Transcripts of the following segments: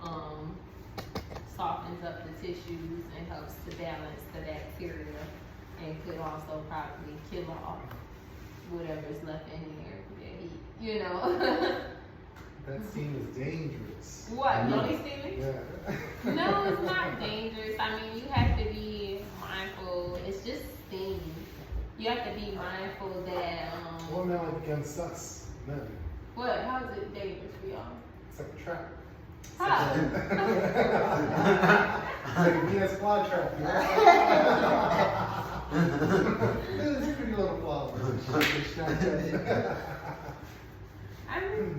um, softens up the tissues and helps to balance the bacteria, and could also probably kill off whatever's left in there that you know. That steam is dangerous. What, yoni steaming? Yeah. No, it's not dangerous. I mean, you have to be mindful. It's just steam. You have to be mindful that. Well, now it becomes sus. Man. What? How is it dangerous for y'all? It's like a trap. How? It's like a Venus fly trap, you know? It's a pretty little flower. I mean,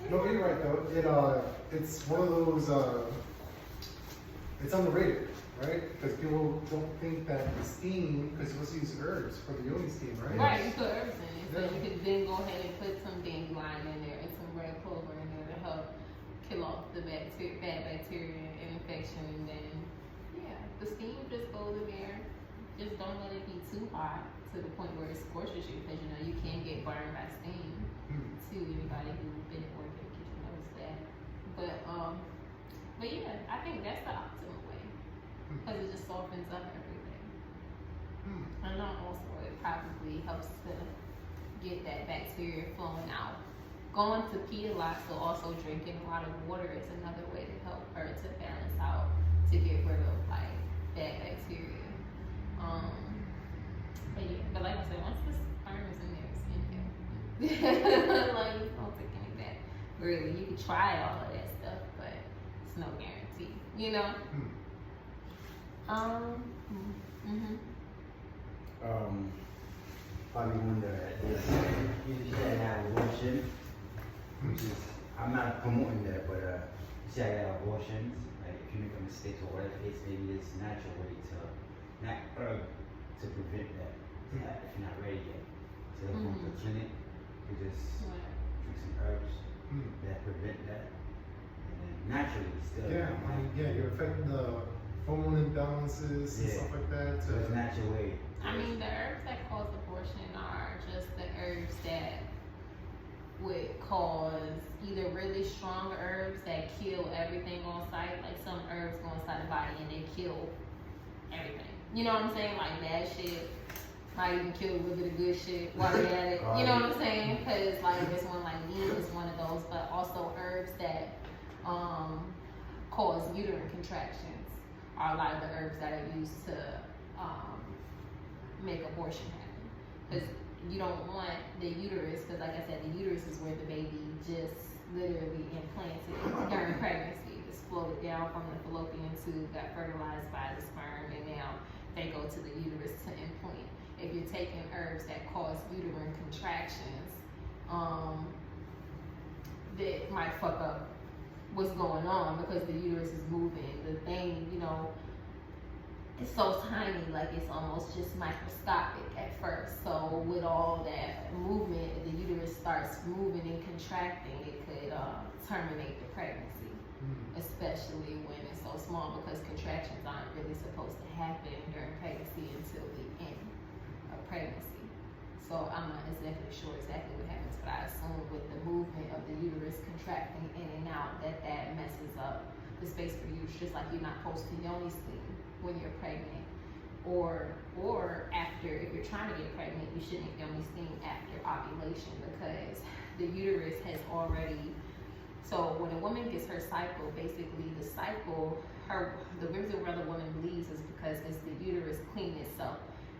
No, you're right though. It's one of those. It's underrated, right? Because people don't think that the steam, because you also use herbs for the yoni steam, right? right, you put herbs in it. So Yeah. you could then go ahead and put some dandelion in there and some red clover in there to help kill off the bad bacteria and infection. And then, yeah, the steam just goes in there. Just don't let it be too hot to the point where it scorches you, because you know you can get burned by steam. To anybody who's been at work in the kitchen knows that. But yeah, I think that's the optimal way, because it just softens up everything. And then also it probably helps to get that bacteria flowing out. Going to pee a lot, so also drinking a lot of water is another way to help her to balance out, to get rid of like bad bacteria. But like I said, once the sperm is in there, it's in here. Like you don't take any of that. Really, you can try all of that stuff, but it's no guarantee. You know. Probably wonder you said have abortion, which is I'm not promoting that, but you said have abortions. Like if you make a mistake or whatever it is, maybe there's a natural way to to prevent that. If you're not ready yet, so go to the clinic, you just drink some herbs that prevent that, and then naturally still. You're affecting the hormone imbalances and stuff like that. So it's a natural way. I mean, the herbs that cause abortion are just the herbs that would cause either really strong herbs that kill everything on sight, like some herbs go inside the body and they kill everything. You know what I'm saying? Like bad shit might even kill a little bit of good shit while you're at it. You know what I'm saying? Because like this one, like neem is one of those, but also herbs that cause uterine contractions are a lot of the herbs that are used to make abortion happen. Because you don't want the uterus, because like I said, the uterus is where the baby just literally implanted during pregnancy. It's floated down from the fallopian tube, got fertilized by the sperm, and now they go to the uterus to implant. If you're taking herbs that cause uterine contractions, that might fuck up what's going on, because the uterus is moving. The thing, you know, it's so tiny, like it's almost just microscopic at first. So with all that movement, the uterus starts moving and contracting, it could terminate the pregnancy, especially when it's so small, because contractions aren't really supposed to happen during pregnancy until the end of pregnancy. So I'm not exactly sure exactly what happens, but I assume with the movement of the uterus contracting in and out, that messes up the space for you. It's just like you're not supposed to yoni steam when you're pregnant, or after. If you're trying to get pregnant, you shouldn't yoni steam after ovulation, because the uterus has already. So when a woman gets her cycle, basically the cycle, the reason why the woman bleeds is because it's the uterus cleaning itself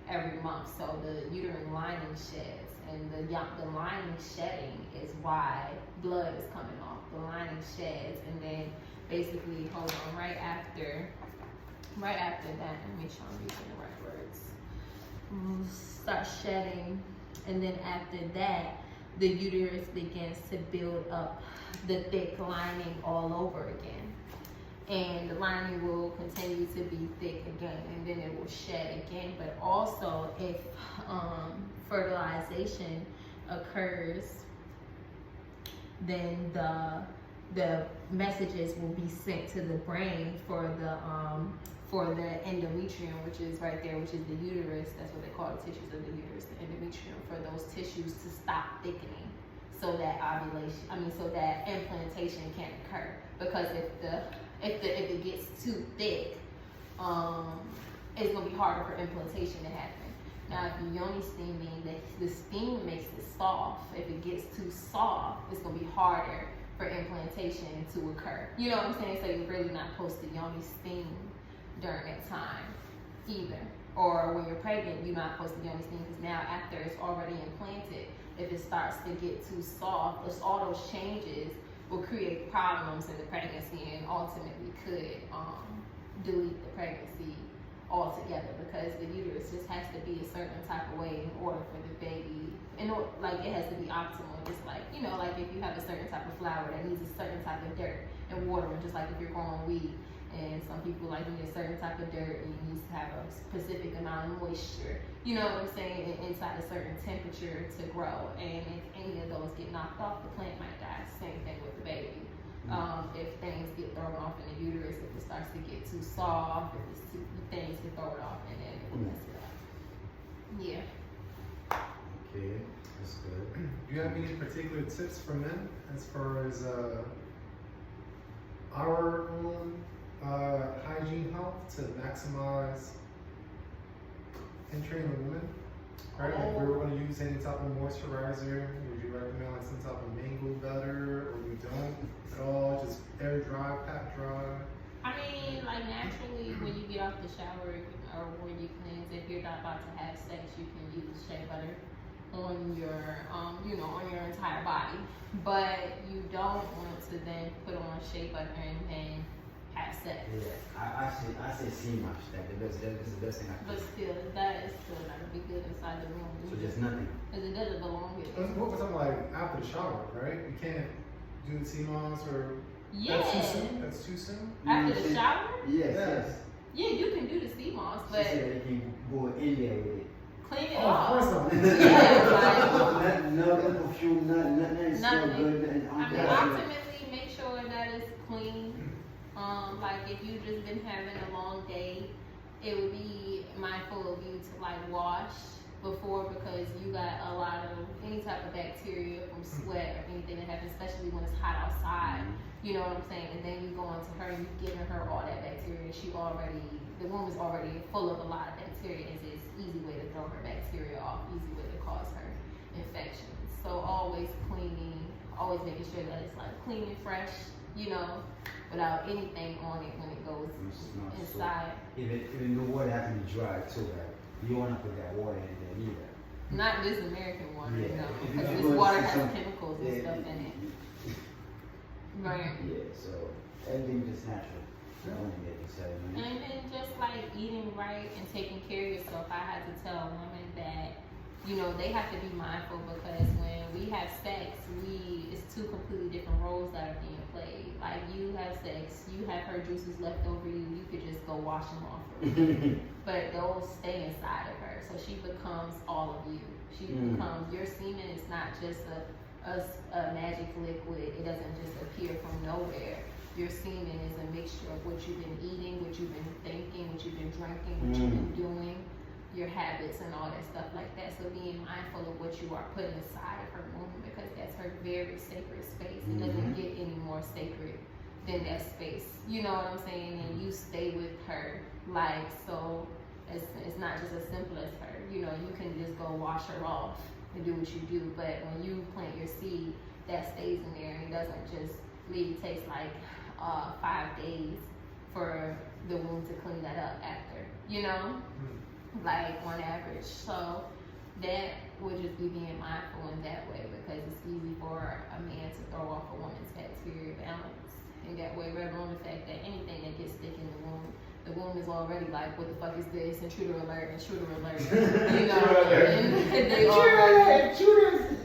every month. So the uterine lining sheds, and the lining shedding is why blood is coming off. The lining sheds, and then basically, hold on, right after that, let me make sure I'm using the right words. Start shedding, and then after that, the uterus begins to build up the thick lining all over again. And the lining will continue to be thick again, and then it will shed again. But also, if fertilization occurs, then the messages will be sent to the brain for the endometrium, which is right there, which is the uterus. That's what they call the tissues of the uterus, the endometrium, for those tissues to stop thickening. so that so that implantation can occur. Because if it gets too thick, it's gonna be harder for implantation to happen. Now, if you're yoni steaming, the steam makes it soft. If it gets too soft, it's gonna be harder for implantation to occur. You know what I'm saying? So you're really not supposed to yoni steam during that time either. Or when you're pregnant, you're not supposed to yoni steam because now after it's already implanted, if it starts to get too soft, all those changes will create problems in the pregnancy and ultimately could delete the pregnancy altogether, because the uterus just has to be a certain type of way in order for the baby, it has to be optimal. Just like, like if you have a certain type of flower that needs a certain type of dirt and water, and just like if you're growing weed, and some people need a certain type of dirt and you need to have a specific amount of moisture, you know what I'm saying, inside a certain temperature to grow. And if any of those get knocked off, the plant might die. Same thing with the baby. If things get thrown off in the uterus, if it starts to get too soft, things get thrown off, and then it will mess it up. Yeah. Okay, that's good. Do you have any particular tips for men as far as our own hygiene health to maximize entering the woman? Right? Like if we were going to use any type of moisturizer, would you recommend like some type of mango butter, or you don't at all? Just air dry, pat dry? I mean, naturally, when you get off the shower or when you cleanse, if you're not about to have sex, you can use shea butter on your, on your entire body. But you don't want to then put on shea butter and then have sex. Yeah, I say sea much. That's the best thing I can But still, that is still not gonna be good inside the room. So just nothing. Because it doesn't belong here. What was something like after the shower, right? You can't do the sea moss or. Yeah. That's too soon? That's too soon? After the shower? Yes. Yeah, you can do the sea moss, She but said you can go in there with it. clean it Oh, off. of course not. Yeah, No perfume, nothing. Nothing. Still good. ultimately, make sure that it's clean. If you've just been having a long day, it would be mindful of you to wash before, because you got a lot of any type of bacteria from sweat or anything that happens, especially when it's hot outside. You know what I'm saying? And then you go into her and you're giving her all that bacteria. The womb is already full of a lot of bacteria. It's an easy way to throw her bacteria off, easy way to cause her infections. So always cleaning, always making sure that it's clean and fresh, without anything on it when it goes inside. Even the water has to be dry too, right? You don't want to put that water in there either. Not this American water, Yeah. because this water has chemicals and stuff in it. Right. Yeah, so everything just natural. And then just eating right and taking care of yourself. I had to tell women that, they have to be mindful, because when we have sex, it's two completely different roles that are being played. You have sex, you have her juices left over you could just go wash them off her. But those stay inside of her. So she becomes all of you. She becomes, your semen is not just a magic liquid. It doesn't just appear from nowhere. Your semen is a mixture of what you've been eating, what you've been thinking, what you've been drinking, what you've been doing, your habits and all that stuff like that. So being mindful of what you are putting inside of her womb, because that's her very sacred space. It doesn't get any more sacred than that space. You know what I'm saying? And you stay with her so it's not just as simple as her. You can just go wash her off and do what you do. But when you plant your seed, that stays in there, and it doesn't just leave. It takes 5 days for the womb to clean that up after, on average. So that would just be being mindful in that way, because it's easy for a man to throw off a woman's bacteria balance in that way, rather on the fact that anything that gets thick in the womb is already what the fuck is this? Intruder alert, intruder alert. And they already,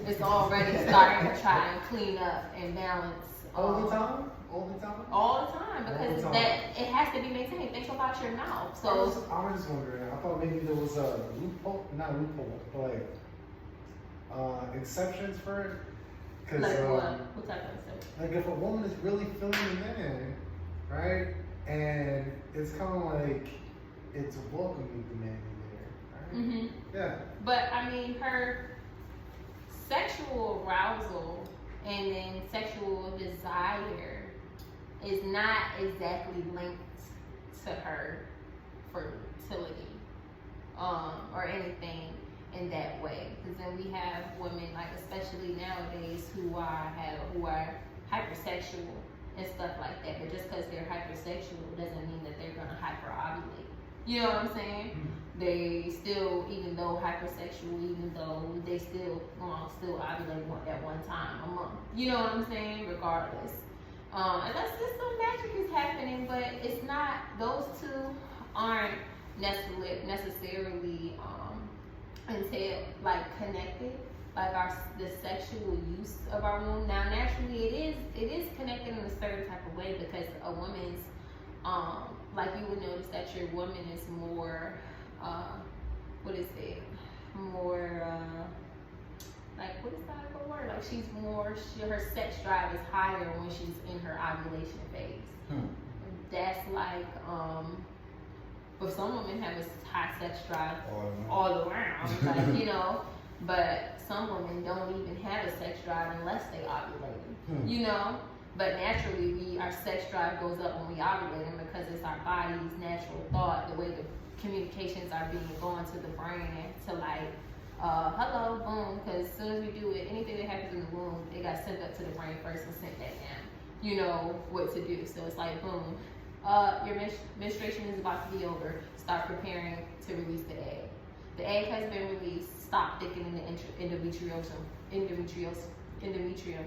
it's already starting to try and clean up and balance. All the time? All the time? All the time, because it has to be maintained. Think about your mouth. So I was just wondering. I thought maybe there was a loophole, not loophole, but exceptions for it. Cause, what type of exception? If a woman is really feeling a man, right, and it's kind of it's welcoming the man in there, right? Yeah. But her sexual arousal and then sexual desire is not exactly linked to her fertility or anything in that way. Because then we have women, like especially nowadays, who are hypersexual and stuff like that. But just because they're hypersexual doesn't mean that they're gonna hyperovulate. You know what I'm saying? They still, even though hypersexual, even though they still ovulate at one time a month. You know what I'm saying? Regardless. Unless there's some magic is happening, but it's not, those two aren't necessarily connected, like the sexual use of our womb. Now naturally it is connected in a certain type of way, because a woman's like you would notice that your woman is more like, what is that for word? Like her sex drive is higher when she's in her ovulation phase. That's like, but some women have a high sex drive all around, like, you know, but some women don't even have a sex drive unless they ovulate, you know. But naturally, our sex drive goes up when we ovulate, and because it's our body's natural thought, the way the communications are going to the brain to like, hello, boom, because as soon as we do it, anything that happens in the womb, it got sent up to the brain first and sent back down. You know what to do. So it's like, boom, your menstruation is about to be over. Start preparing to release the egg. The egg has been released. Stop thickening the endometrium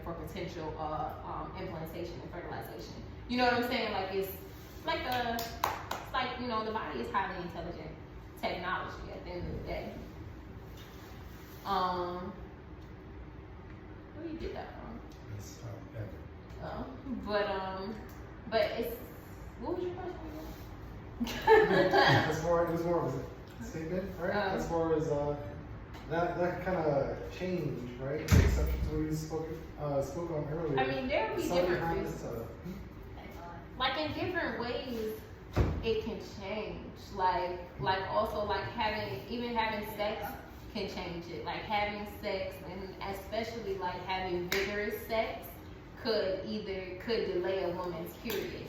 for potential implantation and fertilization. You know what I'm saying? Like it's like you know, the body is highly intelligent technology at the end of the day. Where you get that from? It's Evan. Oh, but it's, what was your question? As far as a statement, right? As far as that kind of change, right? The exceptions we spoke on earlier. I mean, there will be different reasons. Like in different ways, it can change. Like also like having sex can change it. Like having sex, and especially like having vigorous sex, could delay a woman's period.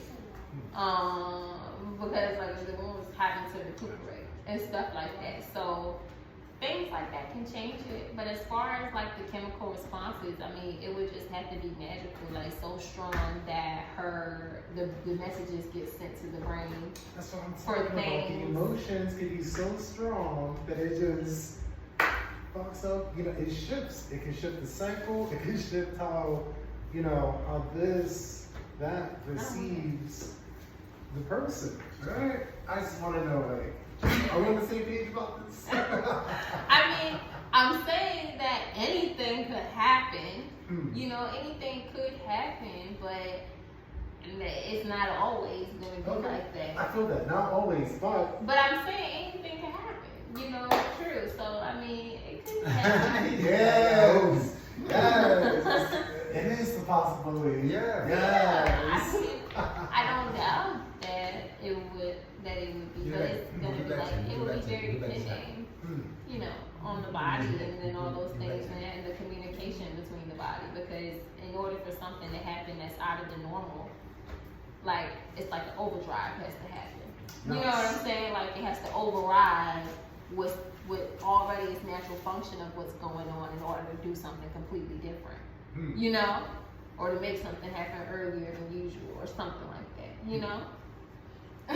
Because like the woman's having to recuperate and stuff like that. So things like that can change it. But as far as like the chemical responses, I mean, it would just have to be magical, like so strong that the messages get sent to the brain. That's what I'm talking about. The emotions can be so strong that it just fucks up. You know, it shifts. It can shift the cycle. It can shift how that receives the person. Right? I just want to know, like, are we on the same page about this? I mean, I'm saying that anything could happen. You know, anything could happen, but it's not always going to be like that. I feel that. Not always, but... But I'm saying anything can happen. You know, it's true. So, I mean, it could happen. Yes! Yes! It is the possibility. Yeah. Yes. I don't doubt that it would be, but it's gonna be like, it would be very depending, you know, on the body and then all those things and the communication between the body, because in order for something to happen that's out of the normal, like it's like the overdrive has to happen. You know what I'm saying? Like it has to override what already is natural function of what's going on in order to do something completely different. You know, or to make something happen earlier than usual, or something like that. You know.